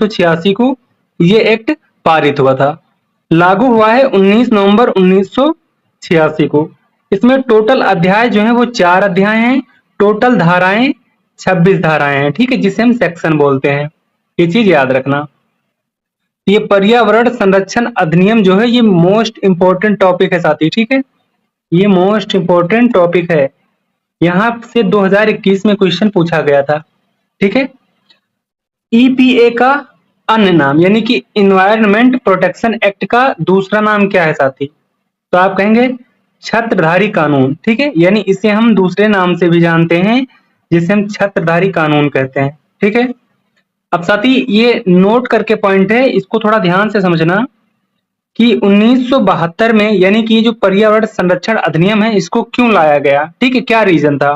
1986 को ये एक्ट पारित हुआ था। लागू हुआ है 19 नवंबर 1986 को। इसमें टोटल अध्याय जो है वो 4 अध्याय हैं, टोटल धाराएं 26 धाराएं हैं, ठीक है, जिसे हम सेक्शन बोलते हैं। ये चीज याद रखना। ये पर्यावरण संरक्षण अधिनियम जो है ये मोस्ट इंपोर्टेंट टॉपिक है साथी, ठीक है, ये मोस्ट इंपोर्टेंट टॉपिक है। यहां से 2021 में क्वेश्चन पूछा गया था, ठीक है। ईपीए का अन्य नाम यानी कि इन्वायरमेंट प्रोटेक्शन एक्ट का दूसरा नाम क्या है साथी? तो आप कहेंगे छत्रधारी कानून, ठीक है, यानी इसे हम दूसरे नाम से भी जानते हैं जिसे हम छत्रधारी कानून कहते हैं, ठीक है। अब साथी ये नोट करके पॉइंट है, इसको थोड़ा ध्यान से समझना कि 1972 में यानी कि जो पर्यावरण संरक्षण अधिनियम है इसको क्यों लाया गया, ठीक है, क्या रीजन था।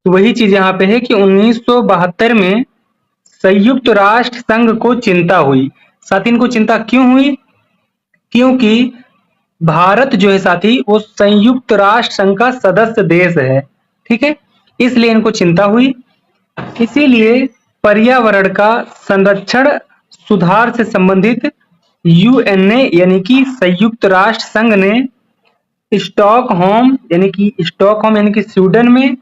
तो वही चीज यहाँ पे है कि 1972 में संयुक्त राष्ट्र संघ को चिंता हुई। साथी इनको चिंता क्यों हुई? क्योंकि भारत जो है साथी वो संयुक्त राष्ट्र संघ का सदस्य देश है, ठीक है, इसलिए इनको चिंता हुई। इसीलिए पर्यावरण का संरक्षण सुधार से संबंधित यूएन ने यानी कि संयुक्त राष्ट्र संघ ने स्टॉकहोम यानी कि स्वीडन में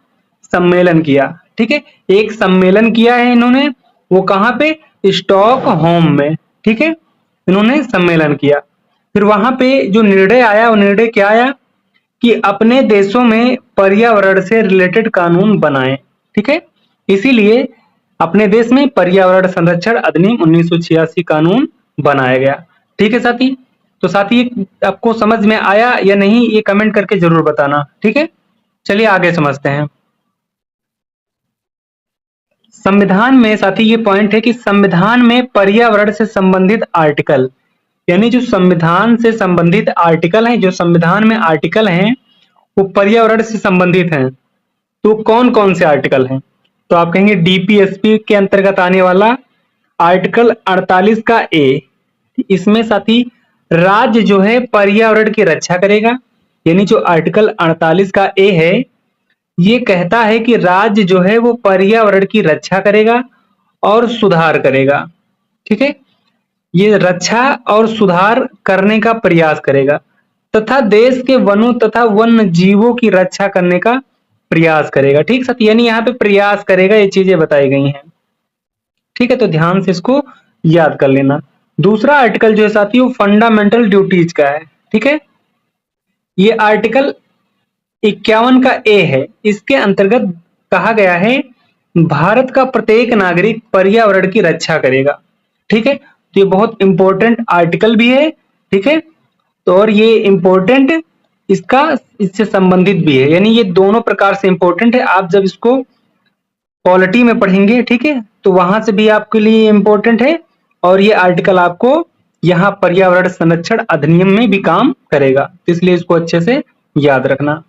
सम्मेलन किया, ठीक है, एक सम्मेलन किया है इन्होंने, वो कहां पे? स्टॉकहोम में, ठीक है, इन्होंने सम्मेलन किया। फिर वहां पे जो निर्णय आया वो निर्णय क्या आया कि अपने देशों में पर्यावरण से रिलेटेड कानून बनाएं, ठीक है, इसीलिए अपने देश में पर्यावरण संरक्षण अधिनियम 1986 कानून बनाया गया, ठीक है साथी। तो साथी आपको समझ में आया या नहीं ये कमेंट करके जरूर बताना, ठीक है। चलिए आगे समझते हैं। संविधान में साथी ये पॉइंट है कि संविधान में पर्यावरण से संबंधित आर्टिकल यानी जो संविधान से संबंधित आर्टिकल हैं, जो संविधान में आर्टिकल हैं वो पर्यावरण से संबंधित हैं। तो कौन कौन से आर्टिकल हैं? तो आप कहेंगे डीपीएसपी के अंतर्गत आने वाला आर्टिकल 48 का ए, इसमें साथी राज्य जो है पर्यावरण की रक्षा करेगा। यानी जो आर्टिकल 48 का ए है ये कहता है कि राज्य जो है वो पर्यावरण की रक्षा करेगा और सुधार करेगा, ठीक है, ये रक्षा और सुधार करने का प्रयास करेगा तथा देश के वनों तथा वन्य जीवों की रक्षा करने का प्रयास करेगा, ठीक साथी, यानी यहाँ पे प्रयास करेगा ये चीजें बताई गई हैं, ठीक है। तो ध्यान से इसको याद कर लेना। दूसरा आर्टिकल जो है साथी वो फंडामेंटल ड्यूटीज का है, ठीक है, ये आर्टिकल 51 का ए है। इसके अंतर्गत कहा गया है भारत का प्रत्येक नागरिक पर्यावरण की रक्षा करेगा, ठीक है। तो ये बहुत इंपॉर्टेंट आर्टिकल भी है, ठीक है, तो और ये इंपॉर्टेंट इससे संबंधित भी है, यानी ये दोनों प्रकार से इंपॉर्टेंट है। आप जब इसको पॉलिटी में पढ़ेंगे, ठीक है, तो वहां से भी आपके लिए इंपॉर्टेंट है और ये आर्टिकल आपको यहाँ पर्यावरण संरक्षण अधिनियम में भी काम करेगा, इसलिए इसको अच्छे से याद रखना।